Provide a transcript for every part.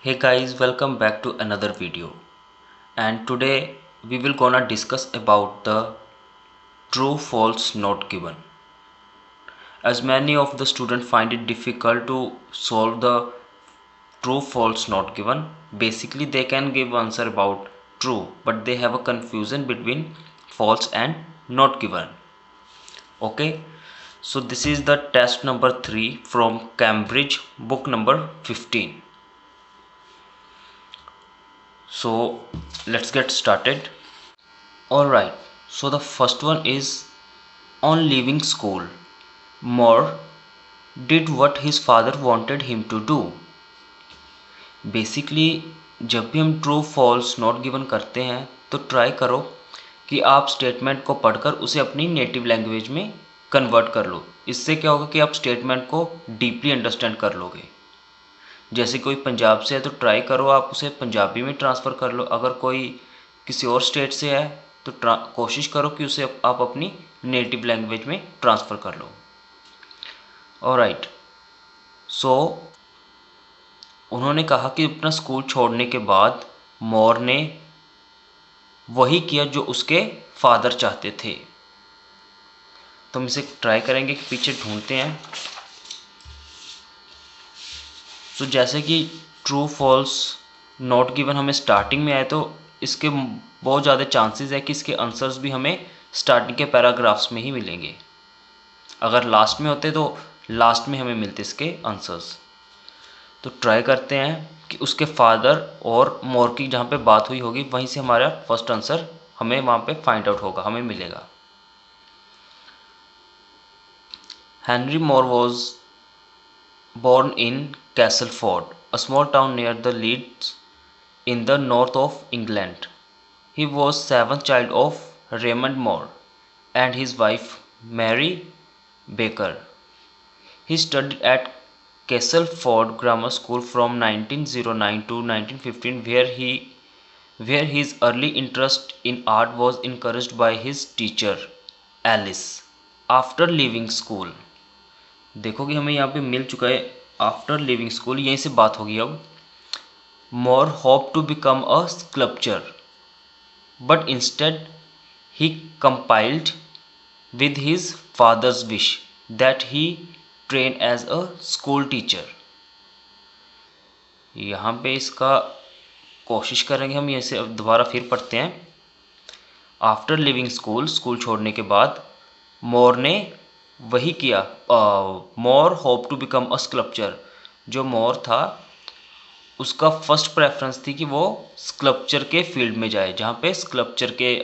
Hey guys, welcome back to another video. And today we will gonna discuss about the true false not given. As many of the students find it difficult to solve the true false not given. Basically they can give answer about true, but they have a confusion between false and not given. Okay, so this is the test number 3 from Cambridge, book number 15. So let's get started. Alright, so the first one is on leaving school, Moore did what his father wanted him to do. Basically जब भी हम true false not given करते हैं तो try करो कि आप statement को पढ़कर उसे अपनी नेटिव लैंग्वेज में कन्वर्ट कर लो। इससे क्या होगा कि आप स्टेटमेंट को डीपली अंडरस्टैंड कर लोगे। जैसे कोई पंजाब से है तो ट्राई करो आप उसे पंजाबी में ट्रांसफ़र कर लो। अगर कोई किसी और स्टेट से है तो कोशिश करो कि उसे आप अपनी नेटिव लैंग्वेज में ट्रांसफ़र कर लो। ऑलराइट, सो उन्होंने कहा कि अपना स्कूल छोड़ने के बाद मोर ने वही किया जो उसके फादर चाहते थे। तो हम इसे ट्राई करेंगे कि पीछे ढूंढते हैं। तो जैसे कि ट्रू फॉल्स नॉट गिवन हमें स्टार्टिंग में आए तो इसके बहुत ज़्यादा चांसेस है कि इसके आंसर्स भी हमें स्टार्टिंग के पैराग्राफ्स में ही मिलेंगे। अगर लास्ट में होते तो लास्ट में हमें मिलते इसके आंसर्स। तो ट्राई करते हैं कि उसके फादर और मोर की जहाँ पे बात हुई होगी वहीं से हमारा फर्स्ट आंसर हमें वहाँ पे फाइंड आउट होगा, हमें मिलेगा। Henry more was born in Castleford, a small town near the Leeds in the north of England. He was seventh child of Raymond Moore and his wife Mary Baker. He studied at Castleford Grammar School from 1909 to 1915 where his early interest in art was encouraged by his teacher Alice. After leaving school, देखो कि हमें यहाँ पे मिल चुका है after living school, यहीं से बात होगी। अब Moore hope to become a sculpture but instead he compiled with his father's wish that he train as a school teacher. यहाँ पे इसका कोशिश करेंगे हम, यहीं से दोबारा फिर पढ़ते हैं। आफ्टर लिविंग स्कूल, स्कूल छोड़ने के बाद मोर ने वही किया। Moore hope to become a sculpture, जो मोर था उसका फर्स्ट प्रेफरेंस थी कि वो स्कल्पचर के फील्ड में जाए, जहाँ पे स्कल्पचर के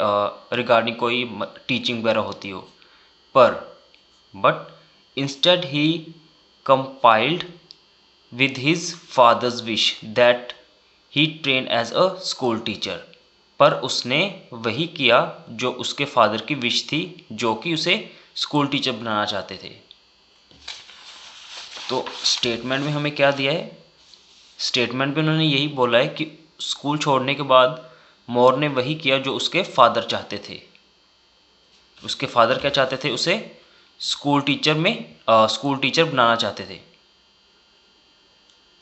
रिगार्डिंग कोई टीचिंग वगैरह होती हो। पर but instead he compiled with his father's wish that he train as a school teacher. पर उसने वही किया जो उसके फादर की विश थी, जो कि उसे स्कूल टीचर बनाना चाहते थे। तो स्टेटमेंट में हमें क्या दिया है? स्टेटमेंट में उन्होंने यही बोला है कि स्कूल छोड़ने के बाद मोर ने वही किया जो उसके फादर चाहते थे। उसके फादर क्या चाहते थे? उसे स्कूल टीचर बनाना चाहते थे।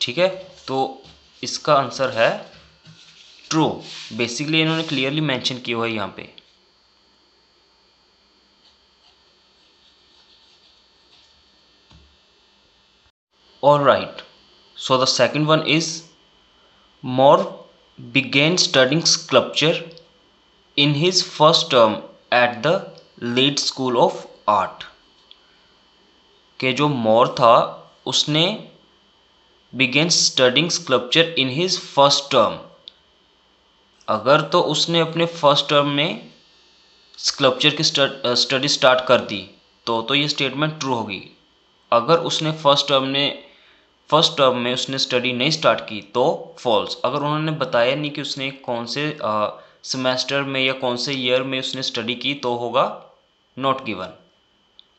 ठीक है, तो इसका आंसर है ट्रू। बेसिकली इन्होंने क्लियरली मेंशन किया हुआ है यहाँ पे। Alright, so the second one is Moore began studying sculpture in his first term at the Leeds School of Art. के जो मोर था उसने began studying sculpture in his first term। अगर तो उसने अपने फर्स्ट टर्म में स्कल्पचर की स्टडी स्टार्ट कर दी तो ये स्टेटमेंट ट्रू होगी। अगर उसने फर्स्ट टर्म में उसने स्टडी नहीं स्टार्ट की तो फॉल्स। अगर उन्होंने बताया नहीं कि उसने कौन से सेमेस्टर में या कौन से ईयर में उसने स्टडी की तो होगा नॉट गिवन।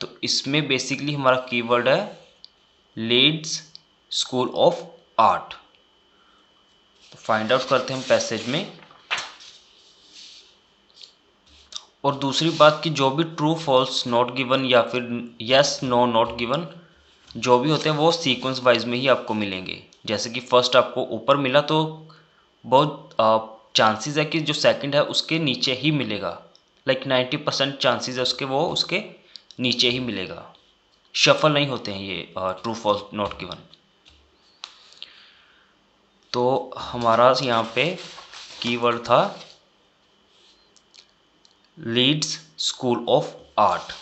तो इसमें बेसिकली हमारा कीवर्ड है लीड्स स्कूल ऑफ आर्ट। तो फाइंड आउट करते हैं हम पैसेज में। और दूसरी बात कि जो भी ट्रू फॉल्स नॉट गिवन या फिर यस नो नॉट गिवन जो भी होते हैं वो सीक्वेंस वाइज में ही आपको मिलेंगे, जैसे कि फर्स्ट आपको ऊपर मिला तो बहुत चांसेस है कि जो सेकंड है उसके नीचे ही मिलेगा, लाइक 90% चांसेस है उसके वो उसके नीचे ही मिलेगा, शफल नहीं होते हैं ये ट्रू फॉल्स नॉट गिवन। तो हमारा यहाँ पे कीवर्ड था Leeds School of Art.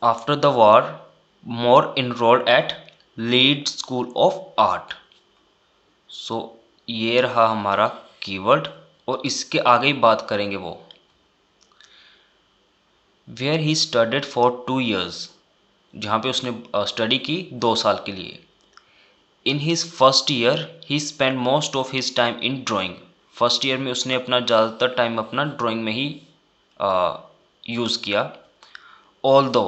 After the war Moore enrolled at Leeds School of Art. So ये रहा हमारा कीवर्ड, और इसके आगे ही बात करेंगे वो। Where he studied for 2 years, जहाँ पे उसने स्टडी की 2 साल के लिए। In his first year he spend most of his time in drawing. First year में उसने अपना ज़्यादातर टाइम अपना ड्राइंग में ही यूज़ किया। Although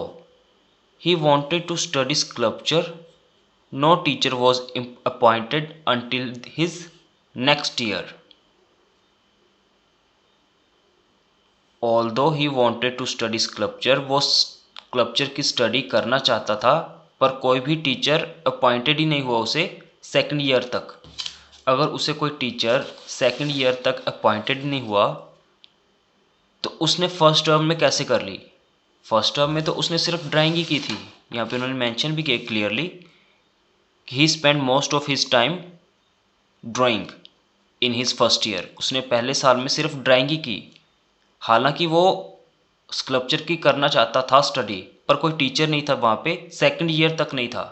he wanted to study sculpture, no teacher was appointed until his next year. Although he wanted to study sculpture, वो sculpture की study करना चाहता था, पर कोई भी टीचर अपॉइंटेड ही नहीं हुआ उसे सेकंड ईयर तक। अगर उसे कोई टीचर सेकंड ईयर तक अपॉइंटेड नहीं हुआ तो उसने फर्स्ट टर्म में कैसे कर ली? फर्स्ट टर्म में तो उसने सिर्फ ड्राइंग ही की थी। यहाँ पे उन्होंने मेंशन भी किया clearly, he spend most of his time drawing in his first year. उसने पहले साल में सिर्फ ड्राइंग ही की, हालांकि वो स्कल्पचर की करना चाहता था स्टडी, पर कोई टीचर नहीं था वहाँ पे, सेकंड ईयर तक नहीं था।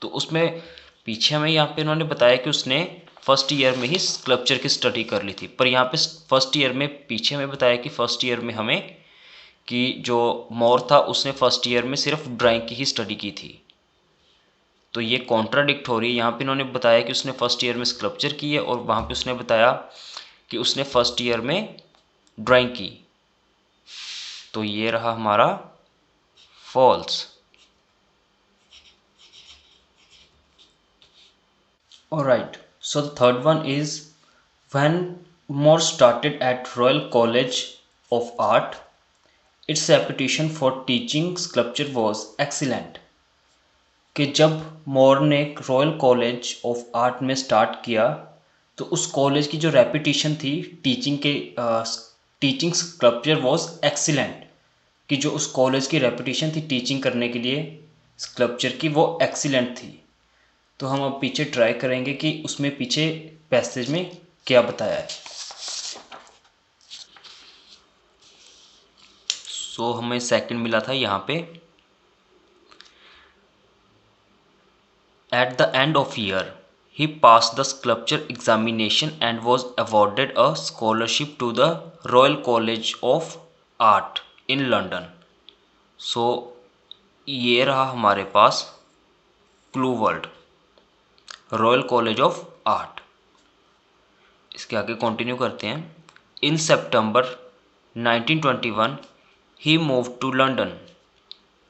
तो उसमें पीछे में यहाँ पे उन्होंने बताया कि उसने फर्स्ट ईयर में ही स्कल्पचर की स्टडी कर ली थी, पर यहाँ पे फर्स्ट ईयर में पीछे में बताया कि फर्स्ट ईयर में हमें कि जो मोर था उसने फर्स्ट ईयर में सिर्फ ड्राइंग की ही स्टडी की थी। तो ये कॉन्ट्राडिक्ट हो रही है। यहाँ पे इन्होंने बताया कि उसने फर्स्ट ईयर में स्कल्पचर की है, और वहाँ पे उसने बताया कि उसने फर्स्ट ईयर में ड्राइंग की। तो ये रहा हमारा false. Alright, so the third one is when Moore started at Royal College of Art, its reputation for teaching sculpture was excellent. कि जब मोर ने रॉयल कॉलेज ऑफ आर्ट में स्टार्ट किया तो उस कॉलेज की जो रेपुटेशन थी टीचिंग के, टीचिंग स्कल्पचर वॉज एक्सीलेंट, कि जो उस कॉलेज की रेपुटेशन थी टीचिंग करने के लिए स्कल्पचर की वो एक्सीलेंट थी। तो हम अब पीछे ट्राई करेंगे कि उसमें पीछे पैसेज में क्या बताया है। सो हमें सेकंड मिला था यहाँ पे, at the end of year, he passed the sculpture examination and was awarded a scholarship to the Royal College of Art in London. So ये रहा हमारे पास clue word, Royal College of Art. इसके आगे कंटिन्यू करते हैं। इन सितंबर 1921 he moved to London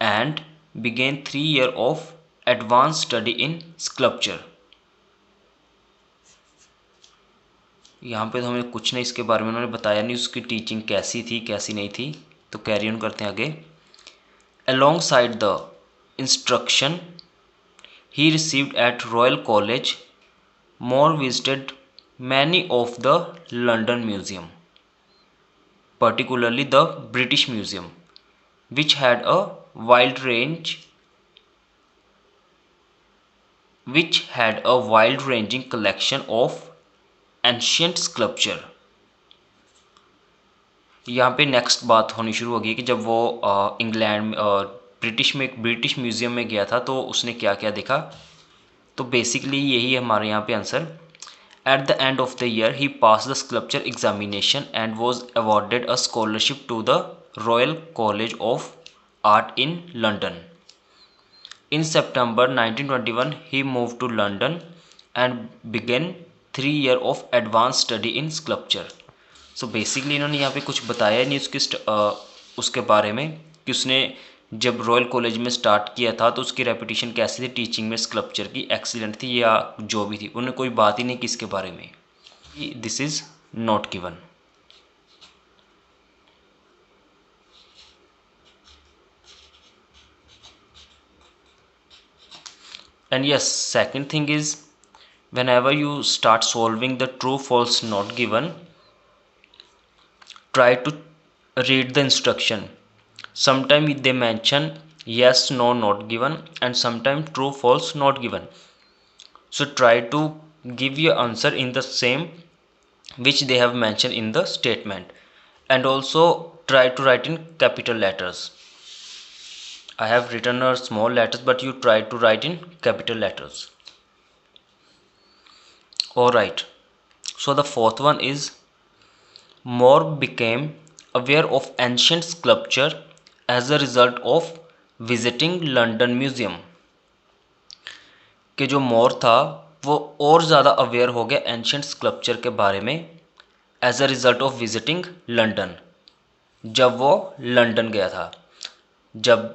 and began 3 years of advanced study in sculpture. यहाँ पे तो हमें कुछ नहीं इसके बारे में उन्होंने बताया नहीं, उसकी टीचिंग कैसी थी कैसी नहीं थी। तो कैरी ऑन करते हैं आगे। Alongside the instruction he received at Royal College, Moore visited many of the London museum, particularly the British Museum, which had a wide range which had a wide ranging collection of ancient sculpture. यहाँ पे next बात होनी शुरू हो गई कि जब वो इंग्लैंड में ब्रिटिश में ब्रिटिश म्यूज़ियम में गया था तो उसने क्या क्या देखा। तो बेसिकली यही है हमारे यहाँ पे answer. At the end of the year he pass the sculpture examination and was awarded a scholarship to the Royal College of Art in London. In September 1921, he moved to London and began 3 years of advanced study in sculpture. So basically इन्होंने यहाँ पे कुछ बताया नहीं उसके बारे में कि उसने जब रॉयल कॉलेज में स्टार्ट किया था तो उसकी रेपुटेशन कैसी थी टीचिंग में स्कल्पचर की, एक्सीलेंट थी या जो भी थी। उन्होंने कोई बात ही नहीं की इसके बारे में। This is not given. And yes, second thing is, whenever you start solving the true false not given, try to read the instruction. Sometimes they mention yes, no, not given, and sometimes true, false, not given. So try to give your answer in the same which they have mentioned in the statement, and also try to write in capital letters. I have written a small letters, but you try to write in capital letters. Alright, so the fourth one is, More became aware of ancient sculpture as a result of visiting London Museum. कि जो Moore था वो और ज़्यादा aware हो गया ancient sculpture के बारे में as a result of visiting London, जब वो लंदन गया था। जब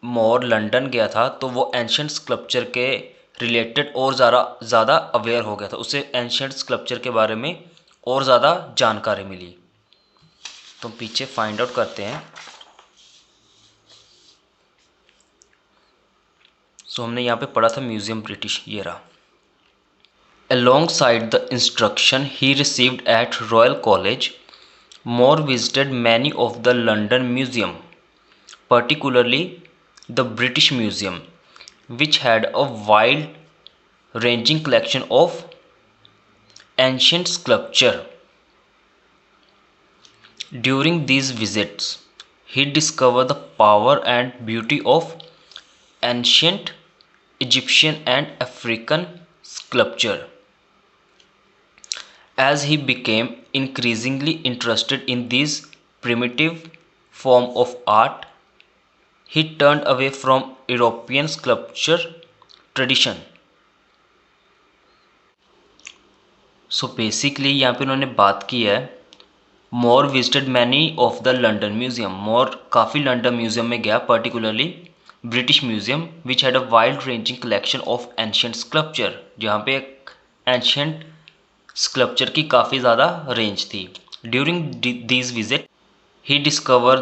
मोर लंदन गया था तो वो एंशंट स्कल्पचर के रिलेटेड और ज़्यादा अवेयर हो गया था, उसे एंशंट स्कल्पचर के बारे में और ज़्यादा जानकारी मिली। तो पीछे फाइंड आउट करते हैं। सो हमने यहाँ पे पढ़ा था म्यूजियम ब्रिटिश, ये रहा। Alongside the instruction he received at Royal College, More visited many of the London Museum, particularly the British Museum, which had a wide-ranging collection of ancient sculpture. During these visits, he discovered the power and beauty of ancient Egyptian and African sculpture. As he became increasingly interested in these primitive form of art, he turned away from European sculpture tradition. So basically यहाँ पे उन्होंने बात की है, More visited many of the London Museum. More काफ़ी London museum में गया, particularly British Museum, which had a wide-ranging collection of ancient sculpture, जहाँ पे ancient स्कल्पचर की काफ़ी ज़्यादा रेंज थी। During this visit he discover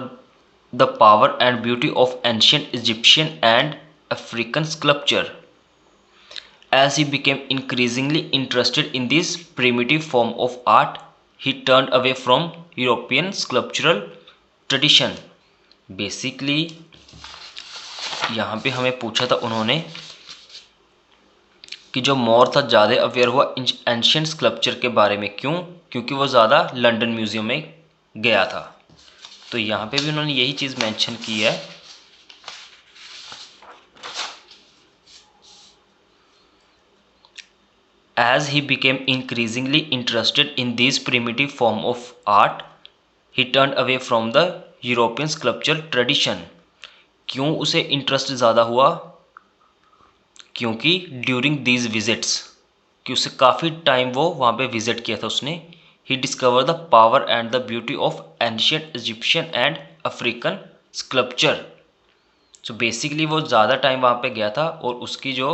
the power and beauty of ancient Egyptian and African sculpture. As he became increasingly interested in this primitive form of art, he turn away from European sculptural tradition. Basically यहाँ पे हमें पूछा था उन्होंने कि जो Moore था ज़्यादा अवेयर हुआ एंशियंट स्कल्पचर के बारे में। क्यों? क्योंकि वो ज़्यादा लंदन म्यूज़ियम में गया था। तो यहाँ पे भी उन्होंने यही चीज़ मेंशन की है। As he became increasingly interested in these primitive form of art, he turned away from the European sculpture tradition. क्यों उसे इंटरेस्ट ज़्यादा हुआ? क्योंकि ड्यूरिंग दीज विजिट्स, कि उसे काफ़ी टाइम वो वहाँ पे विजिट किया था उसने, he discover the power and the beauty of ancient Egyptian and African sculpture. So basically वो ज़्यादा टाइम वहाँ पे गया था और उसकी जो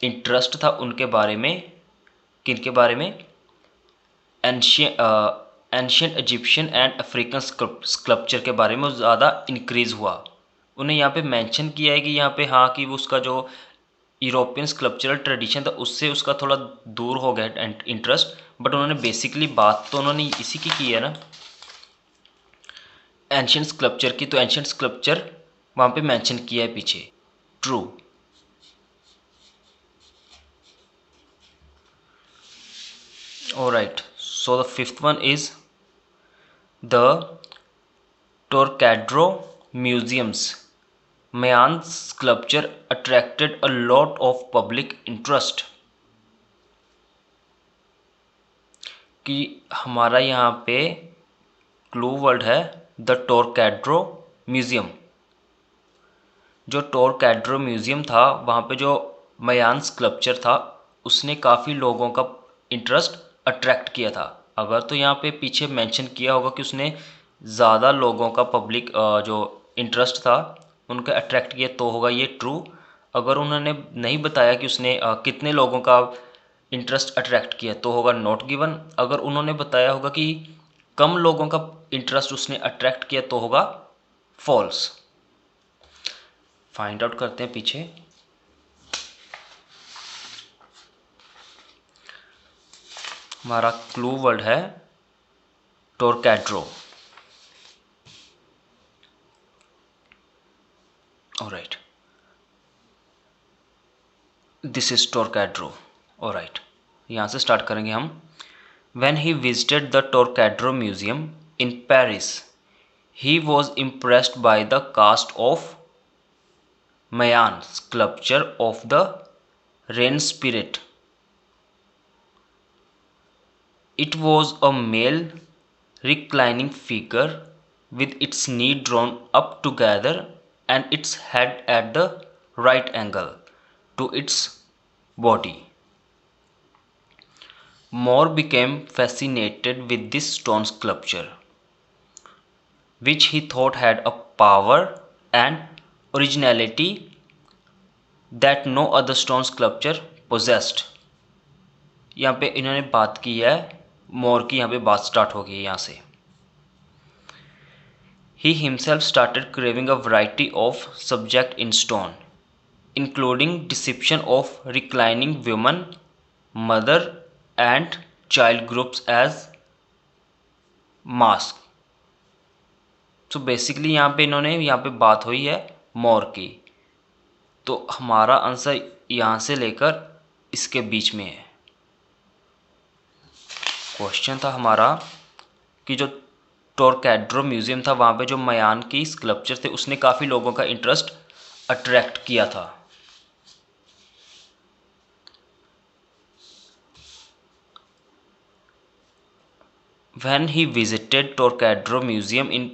इंटरेस्ट था उनके बारे में, किनके बारे में? Ancient Egyptian and African sculpture के बारे में ज़्यादा इंक्रीज़ हुआ। उन्हें यहाँ पे मेंशन किया है कि यहाँ पे हाँ कि वो उसका जो यूरोपियन स्कल्पचरल ट्रेडिशन था उससे उसका थोड़ा दूर हो गया इंटरेस्ट, बट उन्होंने बेसिकली बात तो उन्होंने इसी की है ना, एंशियंट स्कल्पचर की। तो एंशियंट स्कल्पचर वहाँ पे मेंशन किया है पीछे। True. Alright, so the fifth one is the Trocadero museums Mayan's sculpture attracted a lot of public interest। कि हमारा यहाँ पे क्लू वर्ड है द टोरकैड्रो म्यूज़ियम। जो टोरकैड्रो म्यूज़ियम था वहाँ पे जो मयान स्कल्पचर था उसने काफ़ी लोगों का इंटरेस्ट अट्रैक्ट किया था। अगर तो यहाँ पे पीछे मेंशन किया होगा कि उसने ज़्यादा लोगों का पब्लिक जो इंटरेस्ट था उनका अट्रैक्ट किया तो होगा ये ट्रू। अगर उन्होंने नहीं बताया कि उसने कितने लोगों का इंटरेस्ट अट्रैक्ट किया तो होगा नॉट गिवन। अगर उन्होंने बताया होगा कि कम लोगों का इंटरेस्ट उसने अट्रैक्ट किया तो होगा फॉल्स। फाइंड आउट करते हैं पीछे। हमारा क्लू वर्ड है Trocadero. Alright, this is Trocadero. Alright, यहाँ से स्टार्ट करेंगे हम। When he visited the Trocadero museum in Paris, he was impressed by the cast of Mayan sculpture of the rain spirit. It was a male reclining figure with its knee drawn up together and its head at the right angle to its body. Moore became fascinated with this stone sculpture, which he thought had a power and originality that no other stone sculpture possessed. यहाँ पे इन्होंने बात की है, मोर की यहाँ पे बात स्टार्ट हो गई है यहाँ से। He himself started craving a variety of subject in stone, including depiction of reclining women, mother and child groups as mask. So basically यहाँ पे इन्होंने यहाँ पे बात हुई है मोर की, तो हमारा आंसर यहाँ से लेकर इसके बीच में है। क्वेश्चन था हमारा कि जो टोरकैड्रो म्यूजियम था वहाँ पे जो मयान की स्कल्पचर थे उसने काफ़ी लोगों का इंटरेस्ट अट्रैक्ट किया था। When he visited Trocadero Museum in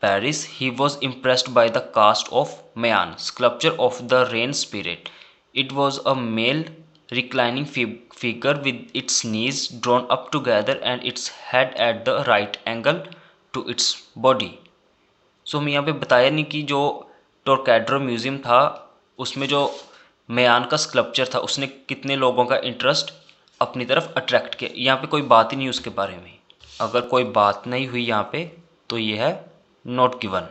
Paris, he was impressed by the cast of Mayan sculpture of the rain spirit. It was a male reclining figure with its knees drawn up together and its head at the right angle to its body. So हमें यहाँ पे बताया नहीं कि जो टोरकैड्रो museum था उसमें जो मयान का स्कल्पचर था उसने कितने लोगों का इंटरेस्ट अपनी तरफ अट्रैक्ट किया। यहाँ पे कोई बात ही नहीं उसके बारे में। अगर कोई बात नहीं हुई यहाँ पे तो ये है not given.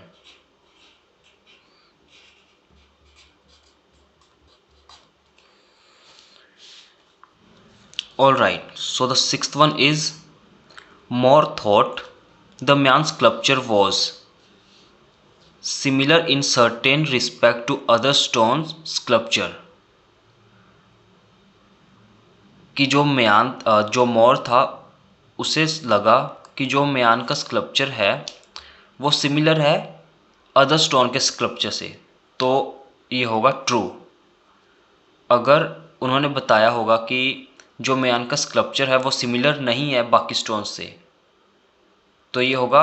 All right, so the sixth one is Moore thought the Mayan sculpture was similar in certain respect to other stone sculpture. कि जो मोर था उसे लगा कि जो मयान का स्कल्पचर है वो सिमिलर है अदर स्टोन के स्कल्पचर से, तो ये होगा ट्रू। अगर उन्होंने बताया होगा कि जो मयान का स्कल्पचर है वो सिमिलर नहीं है बाकी स्टोन से, तो ये होगा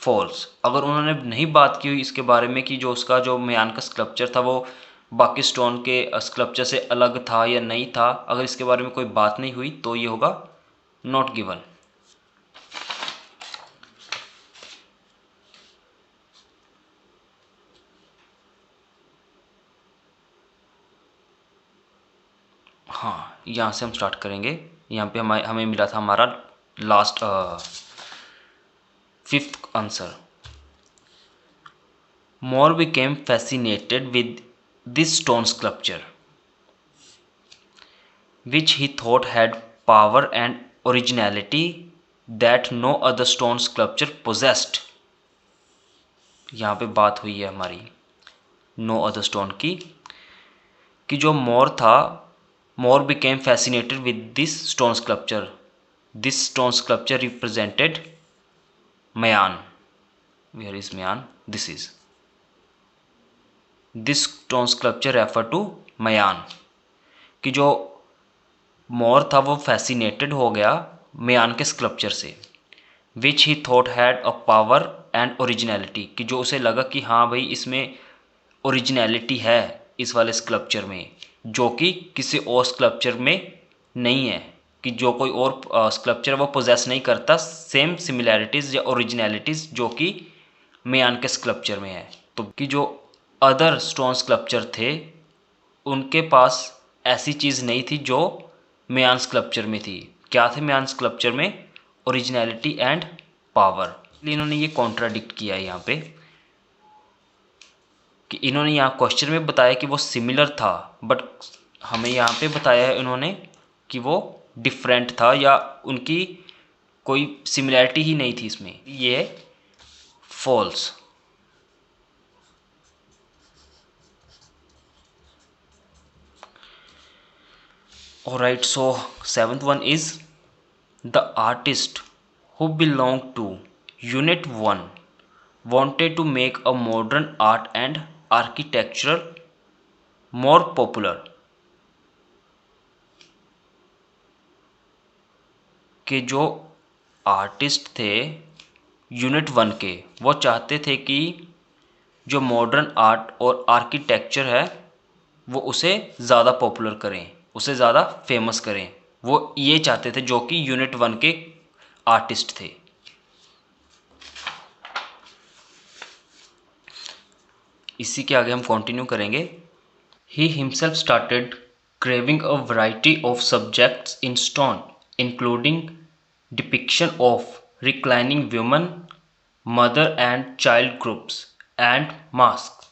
फॉल्स। अगर उन्होंने नहीं बात की हुई इसके बारे में कि जो उसका जो मयान का स्कल्पचर था वो बाकी स्टोन के स्कल्पचर से अलग था या नहीं था, अगर इसके बारे में कोई बात नहीं हुई तो ये होगा नॉट गिवन। हाँ, यहाँ से हम स्टार्ट करेंगे। यहाँ पे हमें मिला था हमारा last fifth answer. Moore became fascinated with this stone sculpture, which he thought had power and originality that no other stone sculpture possessed. यहाँ पे बात हुई है हमारी no other stone की, कि जो मोर था, Moore became fascinated with this stone sculpture. This stone sculpture represented Mayan. Where is Mayan? This is. This stone sculpture refer to Mayan. कि जो मोर था वो फैसिनेटेड हो गया मयान के स्कल्पचर से, which he thought had a power and originality, कि जो उसे लगा कि हाँ भाई इसमें ओरिजिनलिटी है इस वाले स्कल्पचर में, जो कि किसी और स्कल्पचर में नहीं है, कि जो कोई और स्कल्पचर वो पोजेस नहीं करता सेम सिमिलैरिटीज़ या ओरिजिनलिटीज़ जो कि मयान के स्कल्पचर में है। तो कि जो अदर स्टोन स्कल्पचर थे उनके पास ऐसी चीज़ नहीं थी जो मयान स्कल्पचर में थी। क्या थे मयान स्कल्पचर में? Originality and power. इसलिए इन्होंने ये कॉन्ट्राडिक्ट किया है यहाँ पे, कि इन्होंने यहाँ क्वेश्चन में बताया कि वो सिमिलर था, बट हमें यहाँ पे बताया है इन्होंने कि वो डिफरेंट था या उनकी कोई सिमिलैरिटी ही नहीं थी इसमें, ये false. Alright, so seventh one is the artist who belonged to Unit 1 wanted to make a modern art and architecture more popular। कि जो आर्टिस्ट थे यूनिट 1 के, वो चाहते थे कि जो मॉडर्न आर्ट और आर्किटेक्चर है वो उसे ज़्यादा पॉपुलर करें, उसे ज़्यादा फेमस करें। वो ये चाहते थे जो कि यूनिट 1 के आर्टिस्ट थे। इसी के आगे हम कंटिन्यू करेंगे। He himself started carving a variety of subjects in stone, including depiction of reclining women, mother and child groups, and masks.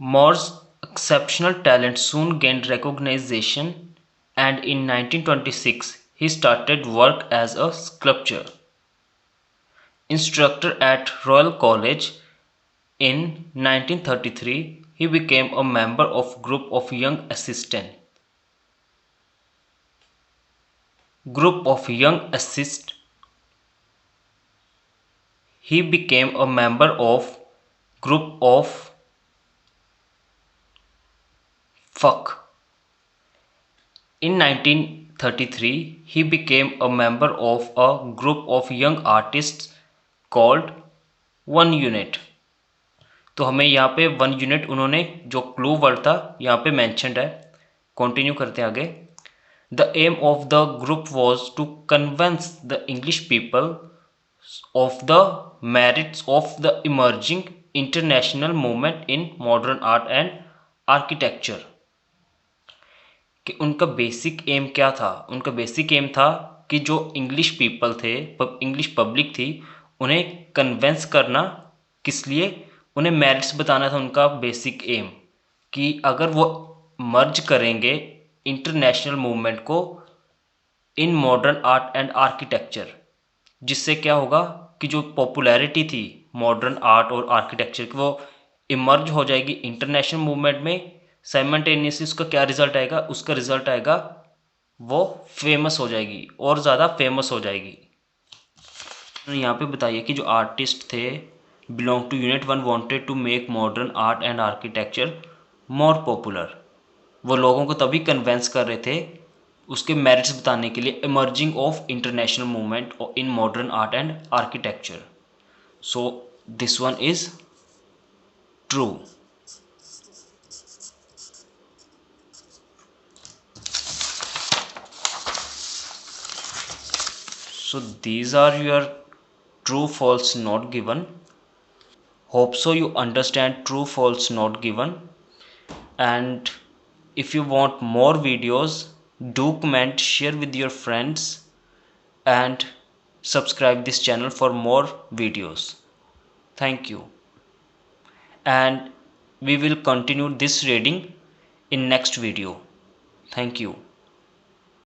More's exceptional talent soon gained recognition, and in 1926 he started work as a sculptor instructor at Royal College. In 1933, he became a member of group of young assist. He became a member of group of fuck. In 1933, he became a member of a group of young artists called One Unit. तो हमें यहाँ पे one unit उन्होंने जो clue word था यहाँ पे mentioned है। कंटिन्यू करते हैं आगे। The aim of the group was to convince the English people of the merits of the emerging international movement in modern art and architecture. कि उनका बेसिक एम क्या था? उनका बेसिक एम था कि जो इंग्लिश पीपल थे, इंग्लिश पब्लिक थी, उन्हें कन्विंस करना। किस लिए? उन्हें मेरिट्स बताना था उनका बेसिक एम, कि अगर वो मर्ज करेंगे इंटरनेशनल मूवमेंट को इन मॉडर्न आर्ट एंड आर्किटेक्चर, जिससे क्या होगा कि जो पॉपुलैरिटी थी मॉडर्न आर्ट और आर्किटेक्चर की, वो इमर्ज हो जाएगी इंटरनेशनल मूवमेंट में। साइमल्टेनियसली उसका क्या रिजल्ट आएगा? उसका रिजल्ट आएगा वो फेमस हो जाएगी और ज़्यादा फेमस हो जाएगी। यहाँ पे बताइए कि जो आर्टिस्ट थे belong to unit 1 wanted to make modern art and architecture more popular. वो लोगों को तभी कन्वेंस कर रहे थे उसके मेरिट्स बताने के लिए, emerging of international movement in modern art and architecture. So this one is true. So these are your true false not given. Hope so you understand true false not given. And if you want more videos, do comment, share with your friends, and subscribe this channel for more videos. Thank you. And we will continue this reading in next video. Thank you.